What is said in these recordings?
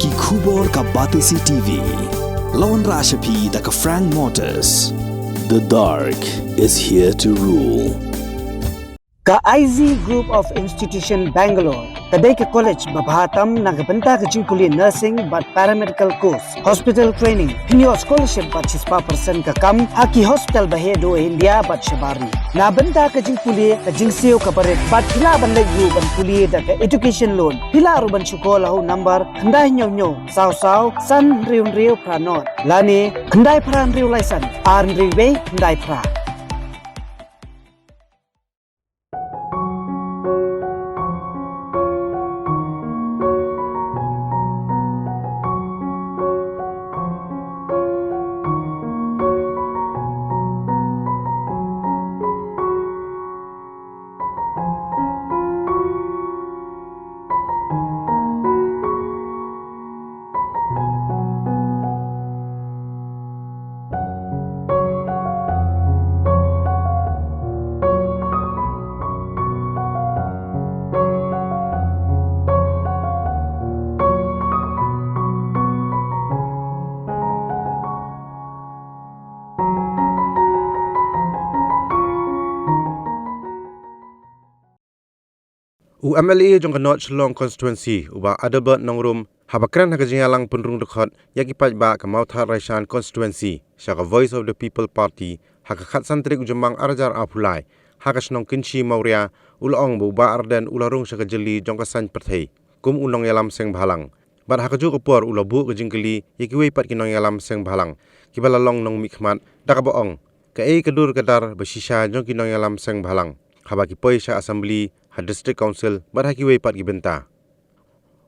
ki khubor ka Batisi TV. Lawan Rashapi da ka Frank Motors. The dark is here to rule. Kaei Group of Institution Bangalore. Kadai ke college babahatam nagabenta ke jingkuli nursing but paramedical course. Hospital training. Hinyo scholarship but 5% ka kam. Haki hospital bahedo India but shabari. Na benta ke jingkuli ke jingsio ka baret but hila ban legu ban kuli da ke education loan. Hila ruban syukola ho number kandai nyo saw san riu pranot. Lani kandai pran riu laisan. Ar riu kandai pra. MLA Jong Nongïalam constituency uba Adalbert Nongrum habakran Nongïalam punrung dekat yakipat ba Kamauthar Raishan constituency syaka Voice of the People Party hakakat santrik ujemang arjar apulai hakasnong kinci Maurya ulong buba arden ularung syaka jeli jongkasan perthai kum Nongïalam Sengbhalang bar hakaju kupor ulabu kejingkeli yakiwei pat Nongïalam Sengbhalang kibalalong nong mikmat dakaboong Kaei kedur kedar Shisha Jong Nongïalam Sengbhalang habaki poi sya assembly ha district council barhaki wei pat gibenta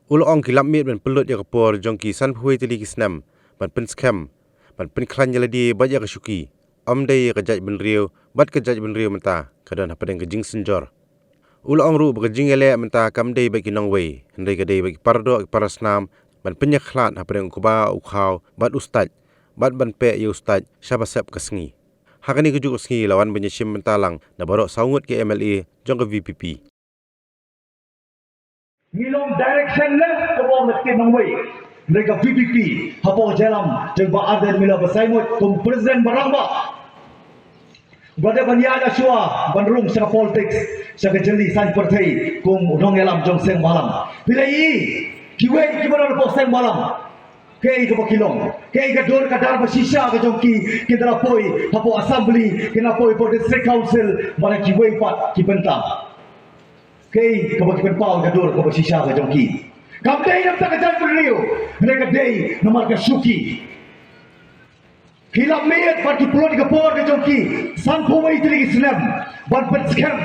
ulong kilap mit ben pelut ya kapor jongki san phuai tili kisnam ban pen scam ban pen khlan yaladi ba ya kashuki amdai ka jaj ben riu bat ka jaj ben riu menta kadan hapadeng ka jing senjor ulong ru ba jing ele menta kamdai ba kinong wei ndai ka dei ba pardo parasnam ban penya khlan hapadeng kuba ukhaw bat ustad bat ban pe ya ustad syabasap kasngi hakani kujuk kasngi lawan benyeshim mentalang na barok saungut ke MLA jong ka VPP Ngilong direction left kebawah mesti nongwei. Mereka PPP, hapo jalam, jengba ada mila bersaimut kum presiden barangba. Berada baniaga syua, bandrung saka politics, saka jeli san partai kum Nongïalam Jong Sengbhalang. Bila kiwei kibara lepo Sengbhalang. Kaei ke bakilong, Kaei ke dor kadar Shisha ke jongki, kita lapoi hapo assembly, kita lapoi for district council, mana kiwei pat kibentang. Kaei kebagian pau gadur ke Shisha ke jongki. Kamdei nak tak kejar beriu. Mereka dei nomor ke suki. Hilap mayat bagi pulau di kapor ke jongki. Sampu mai tili Islam. Ban pen scam.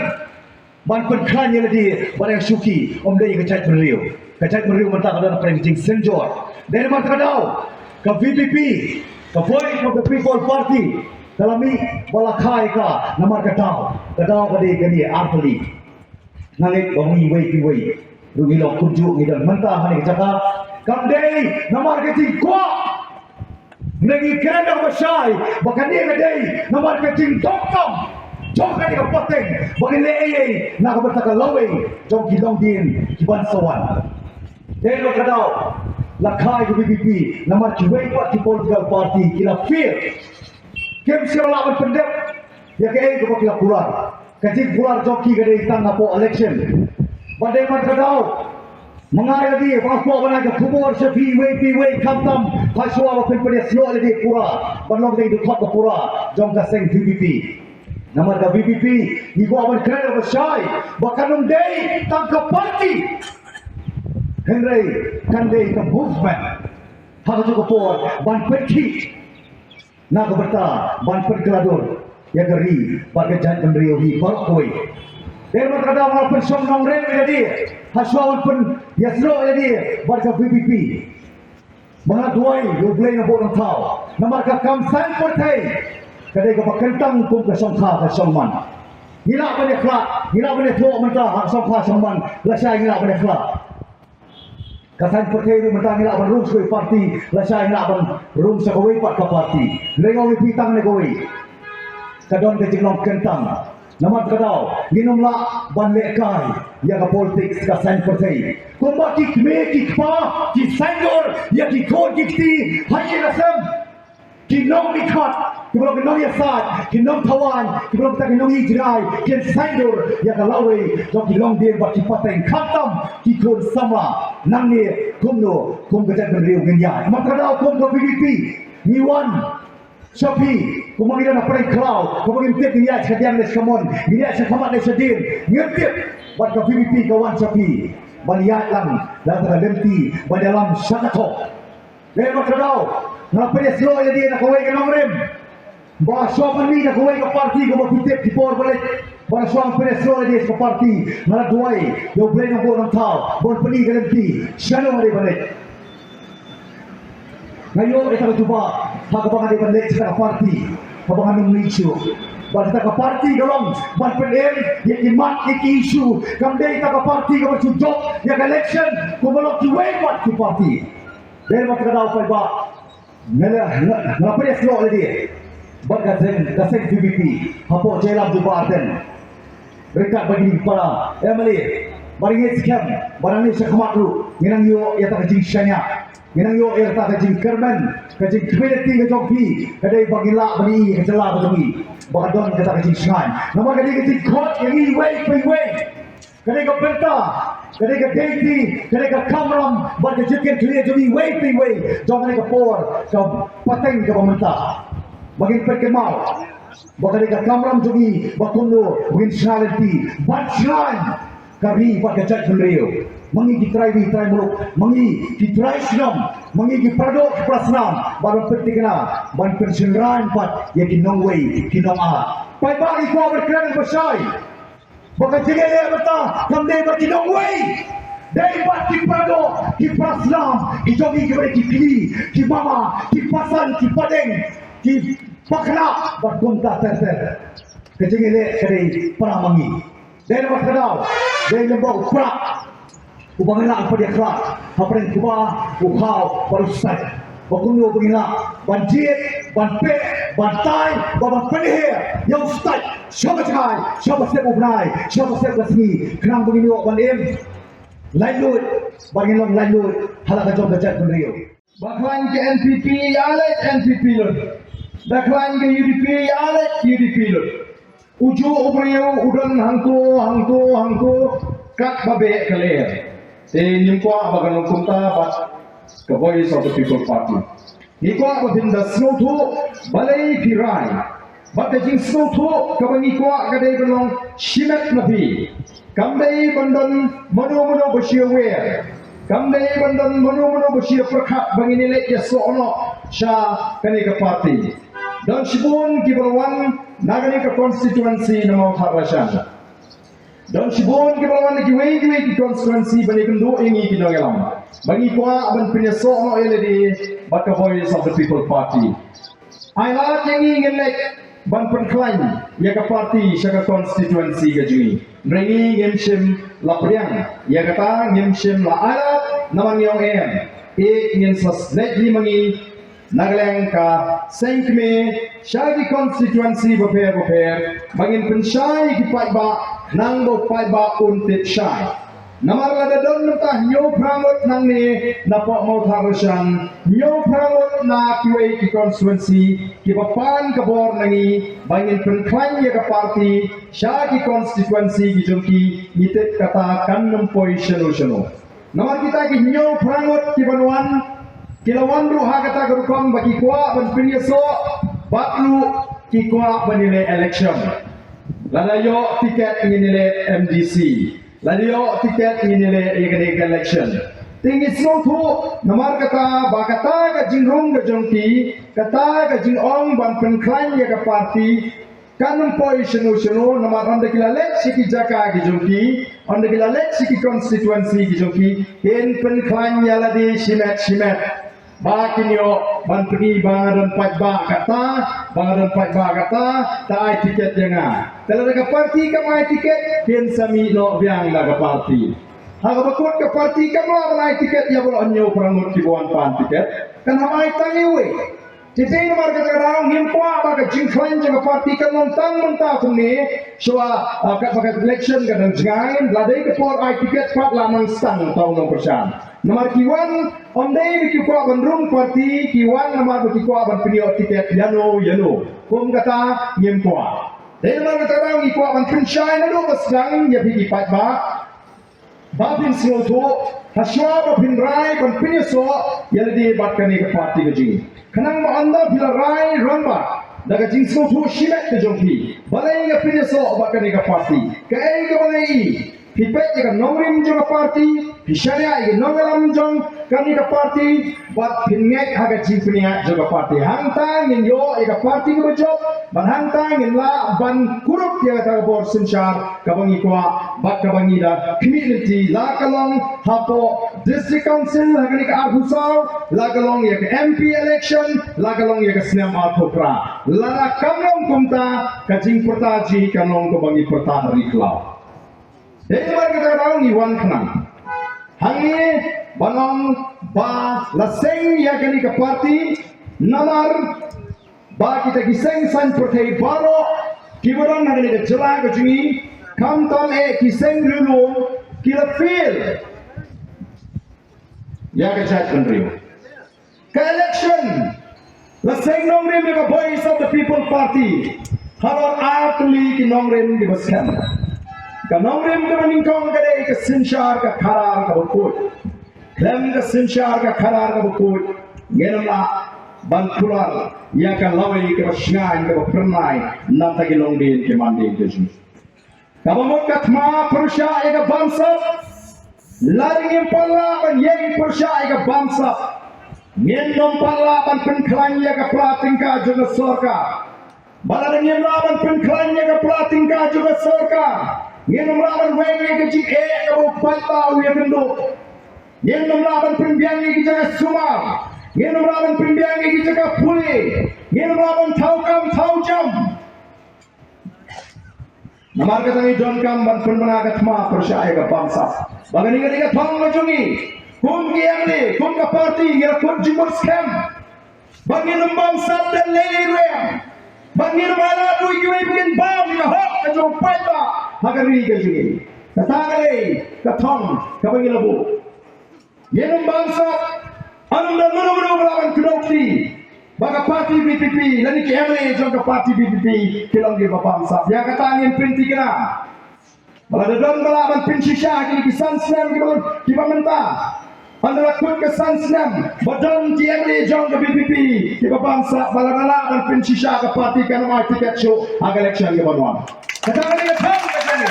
Ban pen kran yang lagi ban suki. Dei kejar beriu. Kejar beriu mentah kadang perengcing senjor. Dari mata kadau ke VPP, ke Voice of the People Party. Kalami balakai ka nomor kadau. Kadau kadai kini artli. Nangit bangi wei rugi lo kunjuk ngidan mentah hani kecaka kamdei nomor kecing kuat negi kerana bersai bahkan dia kadai nomor kecing tokam jongka di kapoteng bagi lei nak bertakal lawe jong kilong din kiban sawan delo kadau lakai ke BBP nomor kiwei parti political party kila fear kem siapa lawan pendek ya ke kila pular kecik pular joki kadai tang apo election badai mat kadau mengai lagi pakwa bana ke kubur sepi wei kamtam paswa apa pen sio lagi pura banlong dei dukot pura jong ka seng BBP nama ka BBP ni ko aban kena bersai bahkan dei tang ke parti Henry kan dei ke movement hak tu kupur ban peti nak berta ban pergeladur ya geri pakai jat bendrio hi parkoi derma kada walaupun som nong rem jadi haswa pun yasro jadi barca BBP mga duai yo blay na bodong tao namar ka kamsan portay kadai ka pakentang kum ka songkha ka songman ngila ba ne khla ngila ba ne tho manta hak songkha songman lasai ngila ba ne khla kasan portay ru manta ngila ba room soi party lasai ngila ba room sa kawai pat ka party lengaw ni pitang ne kawai kadon ke jinglong kentang Namat kadau, ginumla ban lekai, yang ka politics ka san pertai. Kumbaki kme ki pa, ki sangor, ya ki kon kiti hai rasam ki nong mikat ki belum ki nong yasat ki nong tawan ki belum tak ki nong ijrai ki sandur ya ka lawe jok ki long dia bat ki pateng khatam ki kon sama nang ni kumno kum ka jan riu genya matradau kum ko PDP ni wan Shopee, kumangin na prank cloud, kumangin tip niya sa diyan na skamon, niya sa kamat na sa din, ngirtip, wat ka PDP kawan Shopee, baliyat lang, lahat na lemti, badalam sakatok. Dahil makadaw, na peneslo ya dia na kaway ka ng rim, ba sopan ni na kaway ka party, kumapitip, tipor balik, para suang peneslo ya dia sa party, na duway, yung brain ng buong tao, buong pani ka lemti, siya nung balik. Ngayon, ito coba hagabangan di balik sa party, habangan ng isu. Basta ka party galong, ban pen yang imat isu. Kamday ka party ka masujok, yang election, kumalok ki way wat ki party. Dahil makadaw pa ba? Ngapa dia slow lagi? Bagazeng kaseng PBP, hapo jelam juba aten. Mereka bagi kepala, Emily, baringit scam, barangnya sekamatru, nginang yo ya tak jingsanya. Minang yo air tak kajing kerman, kajing community kajong pi, kadai bagila bani kajela bani, bagadon kata kajing sengan. Nama kadai kajing kot yang ini way, kadai ka penta, kadai ka dainty, kadai ka kamram, bag kajing clear jadi way, jangan ka por, ka pateng ka pementa, bagin perkemau, bagai ka kamram jadi bakundo, bagin senality, batchlan, kami bag kajat penrio. Mangi kitrai muluk, mangi kitrai senam, mangi kiprado kiprasnam, baru penting kena, ban pensiunan pat, ya kinong way, kinong a. Pai bagi kau berkenan bersai, baka jengele beta, kamde berkinong way. Dari bat kiprado, kiprasnam, kijogi kibere kipili, kibama, kipasan, kipadeng, kipakna, berkontak ter. Kejengele kade paramangi. Dari bat kadau, dari lembau prak. Ubangila apa dia kelak, apa yang kuba, ukau, baru selesai. Bakundo ubangila, banjir, banpe, bantai, babat penihir, yang selesai. Siapa cakap, siapa siap ubnai, siapa siap kesini. Kenang begini wak bandim, lain lut, bagilong lain lut, halak kajong kajat penriu. Baklan ke NPP yalet NPP lut, baklan ke UDP yalet UDP lut. Uju ubnai udan hangku, kat babe kalir. Nimkwa bagan kumta bat the voice of the people party. Nikwa batin the snow to balay pirai. But the jing snow to kabanikwa kadai belong shimet nabi. Kamdai bandan mano bashir wear. Kamdai bandan mano bashir prakat banginilek ya sono sha kanika party. Dan shibun kibalwan naganika constituency na Mount Harashan. Dan sibon ke bawah lagi way ki constituency bani kendo ingi ki Nongïalam. Bagi kuah aban penyesok no eledi baka voice of the people party. Ailat yang ingin lek ban penklaim ya ka party syaka constituency ka jui. Bringi ngemshim la priang ya kata ngemshim la alat namang yong ngin sas lek ni mangi nagleng ka sengkme syaki constituency boper bangin pensyai ki ba nang bo pai ba untit syai. Namar lada don mentah nyo prangot nang ni napok mau tharusyan nyo prangot na kiway ki constituency ki papan kabor nangi bangin penklan ya ka party sya ki constituency ki jungki nitit kata kan nempoy syano. Namar kita ki nyo prangot ki banuan kilawan ru ha kata gerukam bagi kuah ban penyeso batlu ki kuah banile election. Ladayo tiket nginile MDC. Ladayo tiket nginile election. Tinggi slotu namar kata bakata ka jingrung ka jongki kata ka jingong ban penklan ya ka party kanum poi shenu namar anda kila lek siki jaka ki jongki anda kila lek siki constituency ki jongki ken penklan ya ladi shimet bakin yo ban pergi bangadan pajba kata tai tiket jangan kalau ada parti kamai tiket ken sami no biang la parti haga bakut ke parti kamai tiket ya boleh nyo perangut ki buan pan tiket kan hamai tangiwe Jadi nomor kata orang himpua bagi jingklan jaga parti kan lontang mentah kini soal kat bagi election kan jangan ladai kepor tiket pat lamang stang tahun nomor persen. Nomor kiwan ondai bagi kuat bandrung parti kiwan nomor bagi kuat ban penio tiket yano. Kum kata himpua. Jadi nomor kata orang kuat ban pensyai nado besang ya bagi pat ba. Bapin singoto haswa bapin rai ban penio ya di batkan ke parti kejing. Kenang anda bila rai ramba daga jingso tu shimet ke jongpi balai ga pinyo so bakane ga parti Kaei ga balai pipet ga nongrim jo ga parti pisharia ga Nongïalam jong kami ga parti bat pinget haga jingpnia jo ga parti hangtang ngin yo ga parti ga job ban hangtang ngin la ban kurup ya ga bor sinchar ka bangi kwa bat ka bangi da community la kalong hapo district council haga ni ka arbusau la kalong ya MP election la kalong ya snam atopra la kamong kumta kajing pertaji kanong ko bangi perta hari klau dei mar kita tahu ni wan khanang hangi banong ba laseng ya kani ka parti namar ba kita giseng san pertai baro kibaran hagani ka jala ka jungi kam tam kiseng rulu kila feel ya ka chat kanriu ka election laseng nongrim the voice of the people party halor atuli ki nongrim di baskan ka nongrim ka maningkong ka dei ka sinshar ka kharar ka bukut klem ka sinshar ka kharar ka bukut ngenamla ban pular ya ka lawai ka basngan ka pernai nam ta gilong din ke mandi ke ju ka bamot ka thma prusha ya ka bamsa laring pala ban yegi prusha ya ka bamsa Ngen nompala ban penklannya ke pelatingka juga sorka. Baladang yang lawan penklannya ke pelatingka juga sorka. Ngen lawan wengi ke jik ke bupata uya kenduk. Ngen lawan pembiangi ke jaga sumar. Ngen lawan pembiangi ke jaga puli. Ngen lawan taukam taujam. Namar kata ni John kam ban penmenagat ma percaya ke bangsa. Bagani ketika thong majungi. Kum kiamni, kum ka parti, ngira kum jumur scam. Bagi lembang sab dan lele rem. Bagi rumala tu ikiwe bikin bam, ya hok, ka jom paita. Hagari ka jungi. Katangale, katong, ka bagi labu. Ye lembang sab, anong dan mulu-mulu melawan kedokti. Baga parti BPP, lani kiamni, jom ka parti BPP, kilong di babang sab. Ya katangin pinti kena. Balada don melawan pin Shisha, kini kisan senam kiba mentah. Anda lakukan kesan senam, badan TMD Jong ke BPP, kiba bangsa balada dan pin Shisha ke parti kanama tiket show agak election ke banuan. Katakan dia tahu macam ni.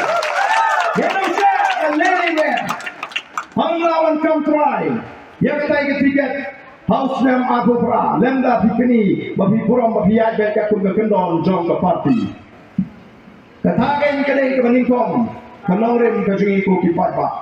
Dia tahu saya lele ni. Lawan come try. Ya kata ke tiket House Nam Agopra, Lemda Pikini, babi puram babi ajak ke kun ke kendon Jong ke parti. Katakan ke dia ke meningkong, kanongrim ke jungi ku kipat pak.